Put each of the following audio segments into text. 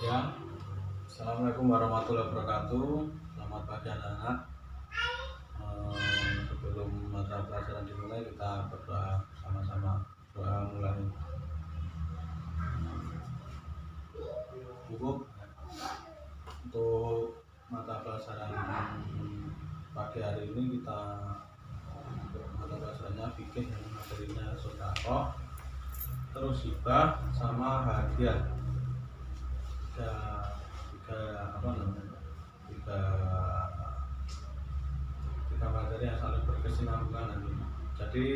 Ya, Assalamualaikum warahmatullahi wabarakatuh. Selamat pagi anak-anak. Sebelum mata pelajaran dimulai, kita berdoa sama-sama. Doa mulai. Cukup untuk mata pelajaran pagi hari ini kita mata pelajarannya fikih, materinya sedekah, terus hibah sama hadiah. Tiga tiga materi yang saling berkesinambungan nanti. Jadi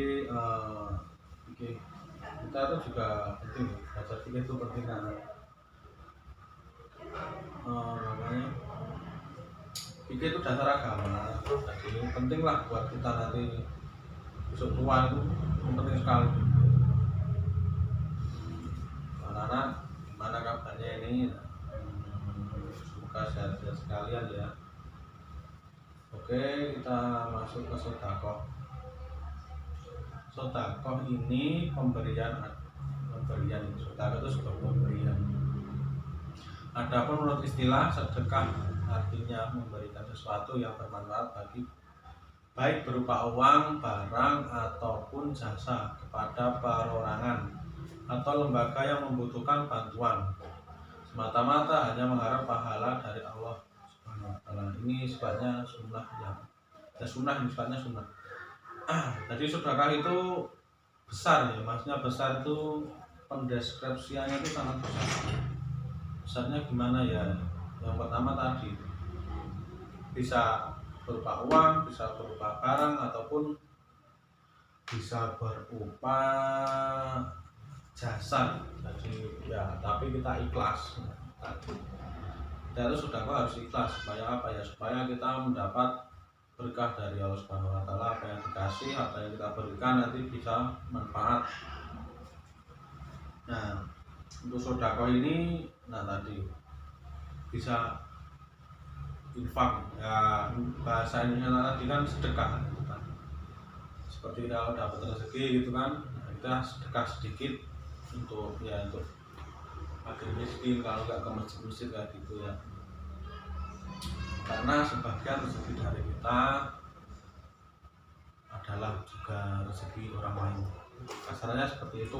kita itu juga penting, belajar fikih itu penting kan. Namanya fikih itu dasar agama, jadi penting lah buat kita nanti besok tua itu penting sekali. Anak-anak, gimana kabarnya ini? Semoga sehat-sehat sekalian ya. Oke, kita masuk ke sedekah. Sedekah ini pemberian. Sedekah itu sebuah pemberian. Adapun menurut istilah sedekah artinya memberikan sesuatu yang bermanfaat bagi baik berupa uang, barang ataupun jasa kepada perorangan atau lembaga yang membutuhkan bantuan, semata-mata hanya mengharap pahala dari Allah Subhanahu wa Ta'ala. Ini sifatnya sunnah ya. Sunnah, ini sifatnya sunnah. Jadi sedekah itu besar ya, maksudnya besar itu pendeskripsiannya itu sangat besar. Besarnya gimana ya? Yang pertama tadi bisa berupa uang, bisa berupa barang, ataupun bisa berupa jasa. Jadi ya, tapi kita ikhlas. Kita itu sedekah harus ikhlas supaya apa ya? Supaya kita mendapat berkah dari Allah Subhanahu wa Ta'ala. Apa yang dikasih, apa yang kita berikan nanti bisa manfaat. Nah, untuk sedekah ini, nah tadi bisa infak ya, bahasa Indonesia tadi kan sedekah. Seperti kalau dapat rezeki gitu kan, kita sedekah sedikit untuk fakir miskin, kalau nggak ke masjid kayak gitu ya. Karena sebagian rezeki dari kita adalah juga rezeki orang lain. Kasarnya seperti itu.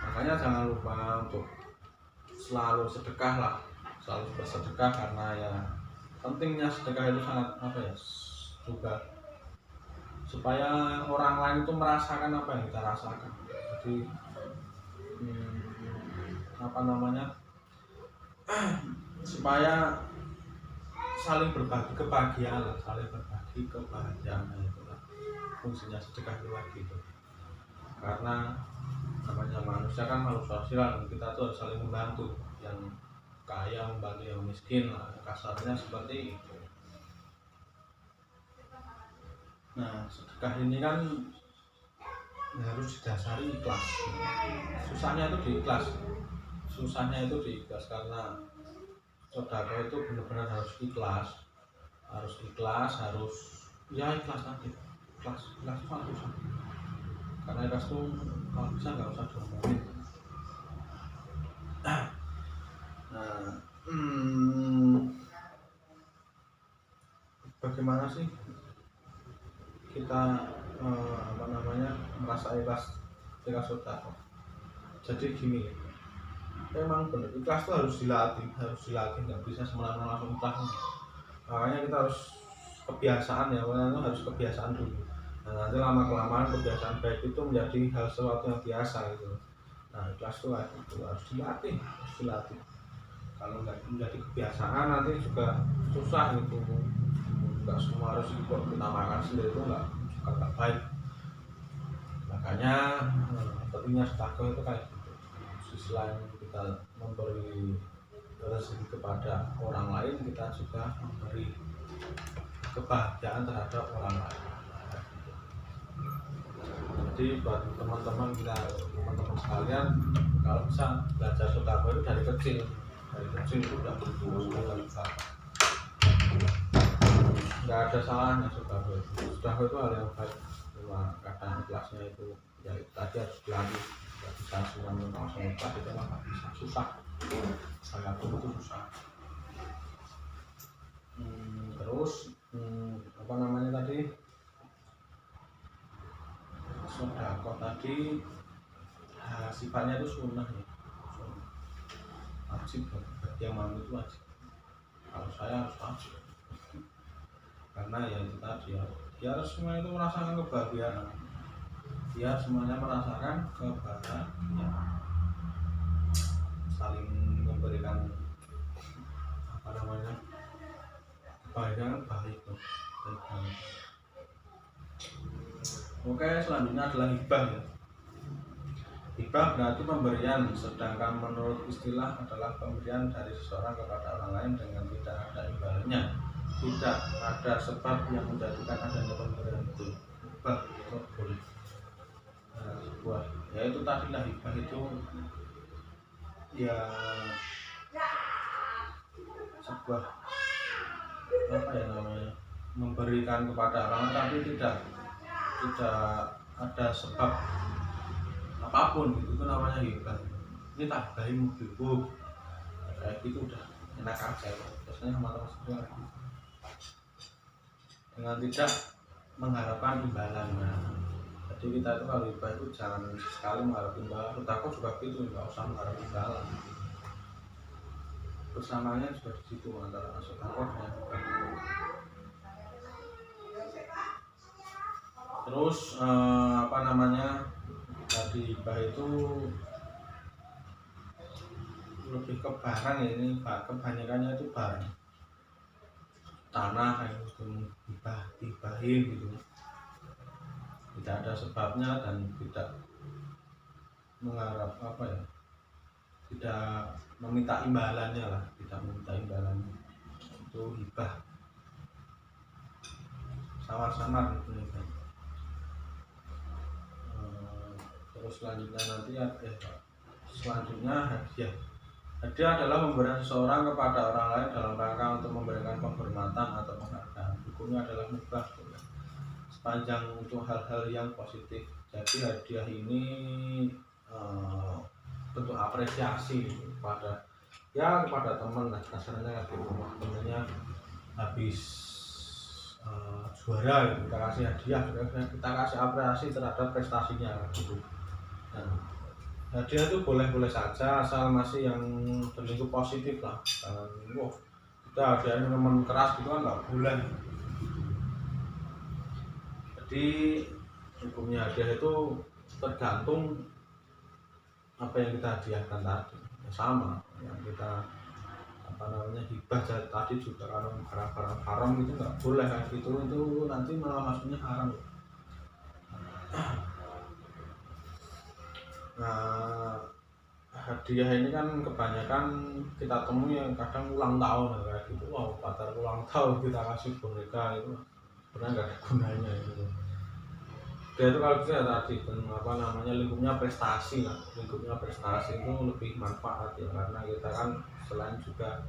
Makanya jangan lupa untuk selalu sedekah lah, selalu bersedekah, karena ya pentingnya sedekah itu sangat juga supaya orang lain itu merasakan apa yang kita rasakan. Jadi supaya saling berbagi kebahagiaan, itulah fungsinya sedekah itu lagi itu. Karena namanya manusia kan makhluk sosial, kita tuh harus saling membantu, yang kaya membantu yang miskin, kasarnya seperti itu. Nah, sedekah ini kan harus didasari ikhlas. Susahnya itu di ikhlas, karena sedekah itu benar-benar harus ikhlas, ikhlas nanti, ikhlas itu sangat susah. Karena ikhlas itu kalau bisa nggak usah diomongin. Nah, bagaimana sih kita merasa ikhlas ketika sedekah? Jadi gini, memang benar ikhlas itu harus dilatih, nggak bisa semena-mena langsung ikhlas. Makanya kita harus kebiasaan ya, itu harus kebiasaan dulu. Nah, nanti lama-kelamaan kebiasaan baik itu menjadi hal sesuatu yang biasa gitu. Nah, ikhlas itu harus dilatih. Kalau nggak menjadi kebiasaan nanti juga susah gitu. Nggak semua harus kita makan sendiri, itu nggak baik. Makanya pentingnya sedekah itu kayak gitu. Selain kita memberi rezeki kepada orang lain, kita juga memberi kebahagiaan terhadap orang lain. Jadi buat teman-teman sekalian, kalau bisa belajar sedekah itu dari kecil itu udah bisa. Nggak ada salahnya sedekah itu hal yang baik. Cuma kadang ikhlasnya itu ya tadi harus dilatih, nggak bisa langsung ikhlas, itu nggak bisa, susah. saya pun itu susah. Terus apa namanya tadi, sedekah tadi sifatnya itu sunnah ya, wajib bagi yang mampu itu wajib. Kalau saya harus wajib, karena ya itu tadi ya, biar semua itu merasakan kebahagiaan, biar semuanya merasakan kebahagiaan, saling memberikan apa namanya kebahagiaan baik. Oke, selanjutnya adalah hibah ya. Hibah berarti pemberian, sedangkan menurut istilah adalah pemberian dari seseorang kepada orang lain dengan tidak ada imbalannya, tidak ada sebab yang menjadikan adanya pemberian itu. Hibah itu boleh. Sebuah, ya itu tadi lah, hibah itu ya sebuah apa ya namanya, memberikan kepada orang tapi tidak ada sebab apapun gitu, itu namanya hibah. Ini tak bayi mobilku kayak gitu, udah enak aja biasanya sama teman semua gitu, dengan tidak mengharapkan imbalan. Jadi kita itu kalau hibah itu jangan sekali mengharap imbalan. Takut juga gitu, nggak usah mengharap imbalan, bersamanya juga di situ antara sedekah dengan hibah. Terus apa namanya tadi, hibah itu lebih ke barang ya, ini kebanyakannya itu barang, tanah kayak gitu, hibahin gitu, tidak ada sebabnya dan tidak mengharap apa ya, tidak meminta imbalannya lah, tidak meminta imbalannya, itu hibah, samar-samar gitu ya. Terus selanjutnya nanti selanjutnya hadiah. Hadiah adalah pemberian seseorang kepada orang lain dalam rangka untuk memberikan penghormatan atau penghargaan. Hukumnya adalah mubah sepanjang untuk hal-hal yang positif. Jadi hadiah ini bentuk apresiasi kepada teman, kasarnya gitu, temennya habis juara gitu, kita kasih hadiah, kita kasih apresiasi terhadap prestasinya gitu. Nah, hadiah itu boleh-boleh saja asal masih yang berbentuk positif lah. Kita hadiahnya minuman keras gitu kan nggak boleh. Jadi hukumnya hadiah itu tergantung apa yang kita hadiahkan tadi. Ya, sama yang kita apa namanya hibah tadi juga, kalau barang-barang haram itu nggak boleh kayak gitu, itu nanti malah masuknya haram. Nah, hadiah ini kan kebanyakan kita temui yang kadang ulang tahun kayak gitu. Wow, pacar ulang tahun kita kasih boneka itu sebenarnya nggak ada gunanya gitu. Dia itu kalau kita tadi apa namanya lingkupnya prestasi lah, lingkupnya prestasi itu lebih manfaat ya, karena kita kan selain juga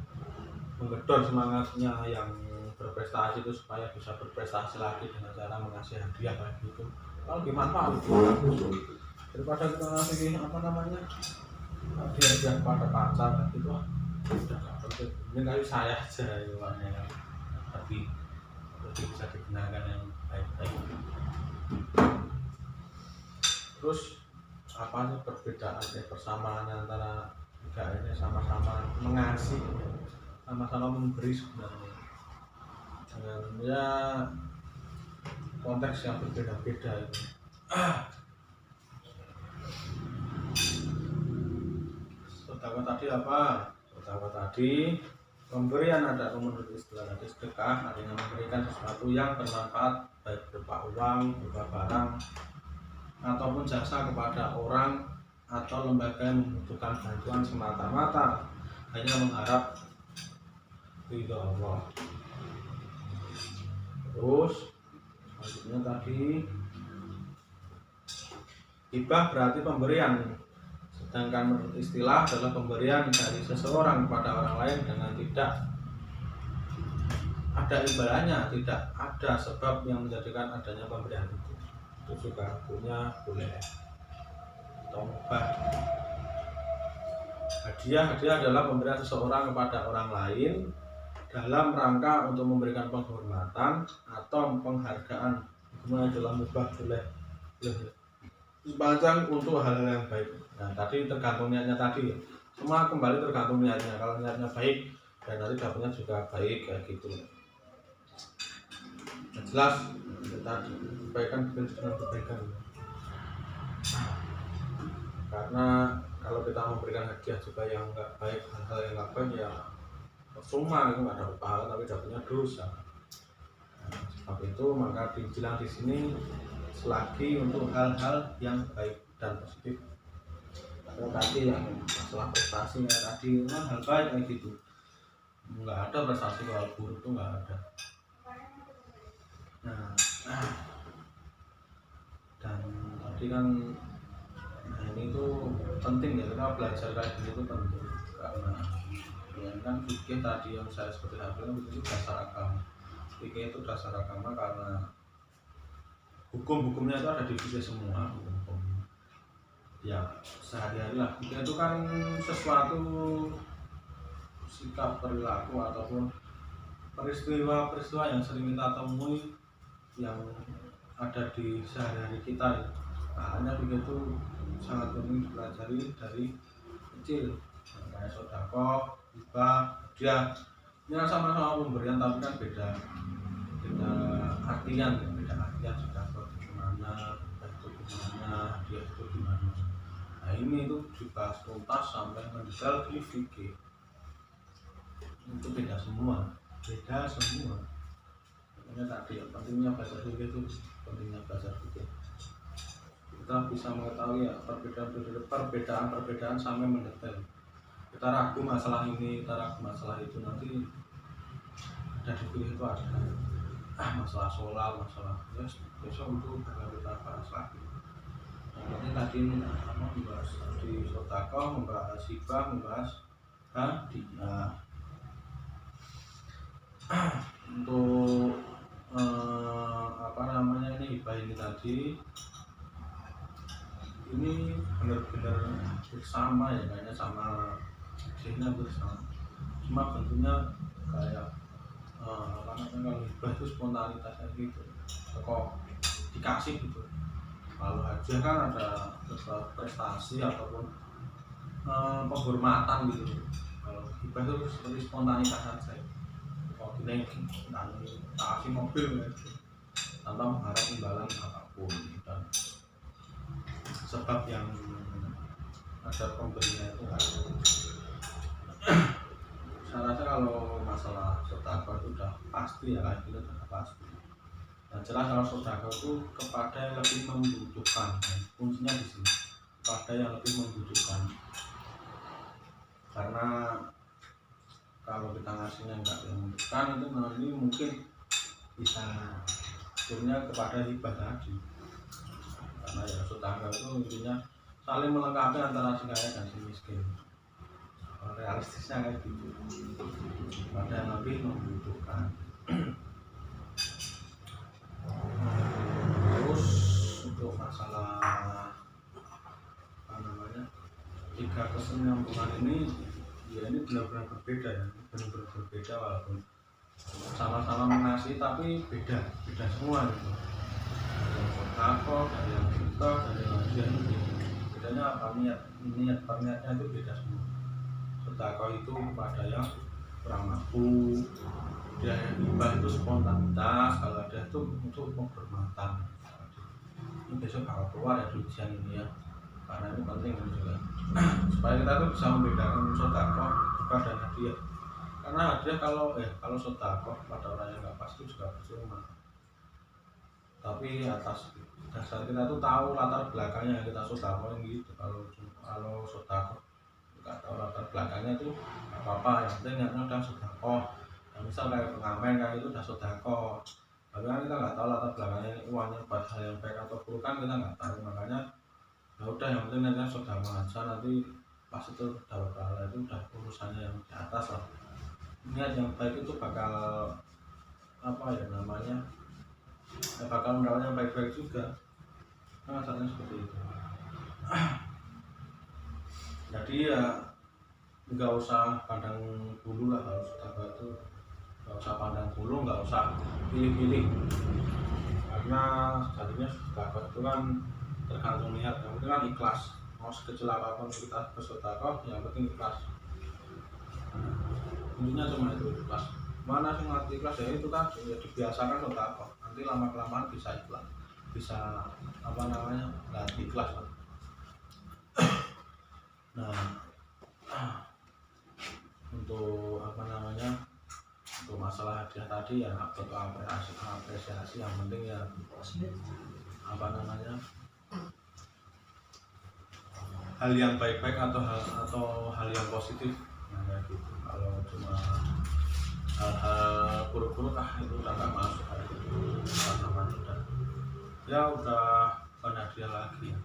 menggedor semangatnya yang berprestasi itu supaya bisa berprestasi lagi dengan cara mengasih hadiah kayak gitu. Kalau lebih manfaat itu daripada kita ngasih apa namanya hadiah pada pacar gitu, udah nggak penting. Ini kali saya aja ya, tapi lebih bisa digunakan yang baik-baik. Terus apa sih perbedaan persamaan antara tiga ini? Sama-sama mengasih, sama-sama memberi sebenarnya, dengan ya konteks yang berbeda-beda itu. Sedekah tadi apa? Sedekah tadi pemberian ada menurut istilah tadi, sedekah artinya memberikan sesuatu yang bermanfaat, baik berupa uang, berupa barang, ataupun jasa kepada orang atau lembaga yang membutuhkan bantuan semata-mata hanya mengharap ridho Allah. Terus selanjutnya tadi, hibah berarti pemberian, sedangkan menurut istilah adalah pemberian dari seseorang kepada orang lain dengan tidak ada imbalannya, tidak ada sebab yang menjadikan adanya pemberian itu. Itu juga punya boleh atau mubah. Hadiah adalah pemberian seseorang kepada orang lain dalam rangka untuk memberikan penghormatan atau penghargaan. Kemudian dalam mubah boleh sepanjang untuk hal-hal yang baik. Nah tadi tergantung niatnya tadi ya. Semua kembali tergantung niatnya. Kalau niatnya baik dan nanti dapatnya juga baik kayak gitu. Nah, jelas tadi kebaikan dengan kebaikan. Karena kalau kita memberikan hadiah juga yang enggak baik, hal-hal yang enggak baik ya percuma, itu nggak dapat pahala tapi dapatnya dosa. Nah, sebab itu maka dibilang di sini selagi untuk hal-hal yang baik dan positif. Kalau tadi yang masalah prestasi ya tadi hal baik kayak gitu, nggak ada prestasi kalau buruk itu nggak ada. Nah, dan tadi kan ini tuh penting ya, kita belajar kayak gini tuh penting karena ya kan fikih tadi yang saya seperti bilang itu dasar agama. Fikih itu dasar agama karena hukum-hukumnya itu ada di fikih semua, hukum ya sehari-hari lah. Fikih itu kan sesuatu sikap perilaku ataupun peristiwa-peristiwa yang sering kita temui yang ada di sehari-hari kita ya. Makanya fikih itu sangat penting dipelajari dari kecil. Kayak sedekah, hibah, hadiah. Ini kan sama-sama pemberian tapi kan beda artian ya, beda artian. Sedekah itu gimana, itu gimana, hadiah itu gimana. Nah ini itu dibahas tuntas sampai mendetail di fikih. Itu beda semua. Makanya tadi pentingnya belajar fikih itu pentingnya belajar fikih. Kita bisa mengetahui ya perbedaan sampai mendetail. Kita ragu masalah ini, kita ragu masalah itu, nanti ada di fikih itu ada masalah sholat, masalah besok untuk kita bahas lagi. Nah, tadi ini membahas di sedekah, membahas hibah, membahas hadiah. Untuk ini hibah ini tadi ini benar-benar bersama ya, kayaknya sama hasilnya bersama, cuma bentuknya kayak kalau hibah itu spontanitasnya gitu, kok dikasih gitu. Kalau hadiah kan ada prestasi ataupun penghormatan gitu. Kalau hibah itu seperti spontanitas saja. Kalau kita kasih mobil gitu, tanpa mengharap imbalan apapun, dan sebab yang ada pemberinya itu kan. Saya rasa kalau masalah sedekah itu udah pasti ya, kayak gitu udah pasti. Nah jelas kalau sedekah itu kepada yang lebih membutuhkan, kuncinya di sini, kepada yang lebih membutuhkan. Karena kalau kita ngasihnya nggak membutuhkan itu nanti mungkin bisa akhirnya kepada hibah tadi. Karena ya sedekah itu intinya saling melengkapi antara si kaya dan si miskin. Realistisnya kayak gitu, pada yang lebih membutuhkan. Terus untuk masalah tiga kesinambungan ini ya ini benar-benar berbeda ya, benar-benar berbeda walaupun sama-sama mengasihi tapi beda semua gitu. Sedekah, dari yang kita, dari yang hadiah itu bedanya apa? Niat perniatnya itu beda semua. Sedekah itu kepada yang kurang mampu, dia hibah itu spontanitas, kalau ada itu untuk penghormatan. Ini besok kalau keluar ya di ujian ini ya, karena ini penting juga supaya kita tuh bisa membedakan sedekah hibah dan hadiah. Karena hadiah kalau sedekah pada orang yang nggak pasti juga percuma. Tapi atas dasar kita tuh tahu latar belakangnya kita sedekah gitu. Kalau sedekah nggak tahu latar belakangnya tuh apa-apa, yang penting niatnya udah sedekah. Nah, misal kayak pengamen kayak itu udah sedekah, tapi kan kita nggak tahu latar belakangnya uangnya buat hal yang baik atau buruk kan kita nggak tahu. Makanya ya udah yang penting niatnya sedekah aja, nanti pas itu dapat pahala itu udah urusannya yang di atas lah. Niat yang baik itu bakal bakal mendapat yang baik-baik juga. Nah, asalnya seperti itu. Jadi ya nggak usah pandang bulu lah kalau sedekah itu, nggak usah pandang bulu, nggak usah pilih-pilih, karena jadinya sedekah itu kan tergantung niat, yang penting kan ikhlas. Mau sekecil apapun kita bersedekah, yang penting ikhlas. Intinya cuma itu, ikhlas. Mana sih ngerti ikhlas ya, itu tadi ya, dibiasakan sedekah, nanti lama kelamaan bisa ikhlas, bisa apa namanya, nggak ikhlas. Nah, untuk apa namanya, untuk masalah hadiah tadi ya bentuk apresiasi, yang penting ya apa namanya, hal yang baik-baik atau hal yang positif. Nah kayak gitu. Kalau cuma hal-hal buruk-buruk itu udah nggak masuk, kayak gitu sama sudah ya, udah bukan hadiah lagi ya.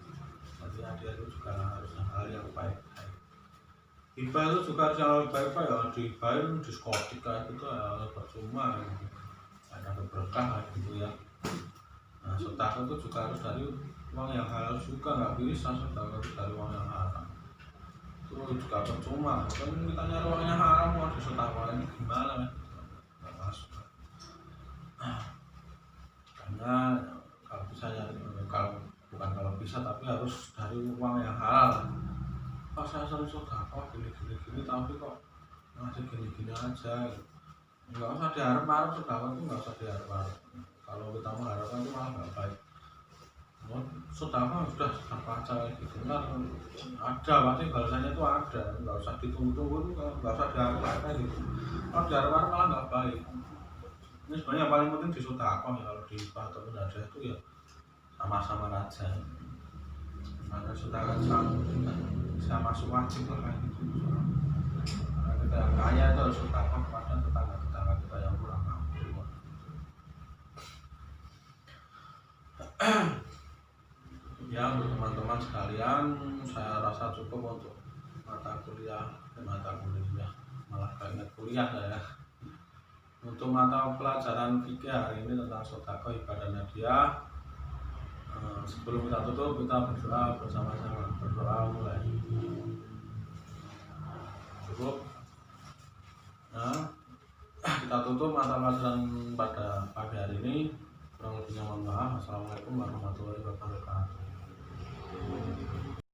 Jadi hadiah itu juga harus hal yang baik. Hibah itu juga harus yang baik-baik ya, dihibahin diskotik kayak gitu ya percuma gitu. Ada berkah kayak gitu ya. Nah sedekah itu juga harus dari uang yang halal juga, nggak bisa sedekah itu dari uang yang haram, itu juga percuma kan, kita nyari uangnya haram mau disedekahkan ini gimana kan, nggak masuk. Karena kalau bisa nyari, kalau bukan kalau bisa tapi harus dari uang yang halal. Pas saya sering sedekah gini tapi kok masih gini aja, nggak usah diharap-harap. Sedekah itu nggak usah diharap-harap, kalau kita mengharapkan itu malah nggak baik. Sedekah sudah sedekah aja gitu, ntar ada pasti balasannya itu ada, nggak usah ditunggu-tunggu, nggak usah diharap-harap gitu. Kalau diharap-harap malah nggak baik. Ini sebenarnya yang paling penting di sedekah ya, kalau di atau ada itu ya sama-sama aja. Karena sedekah bisa masuk wajib lah kayak gitu. Karena kita yang kaya itu harus sedekah kepada tetangga-tetangga kita yang kurang mampu. Ya untuk teman-teman sekalian, saya rasa cukup untuk mata kuliah malah banyak kuliah saya. Untuk mata pelajaran fikih hari ini tentang sedekah ibadah hadiah, sebelum kita tutup kita berdoa bersama-sama. Berdoa mulai. Cukup. Nah, kita tutup mata pelajaran pada pagi hari ini. Kurang lebihnya mohon maaf. Assalamualaikum warahmatullahi wabarakatuh.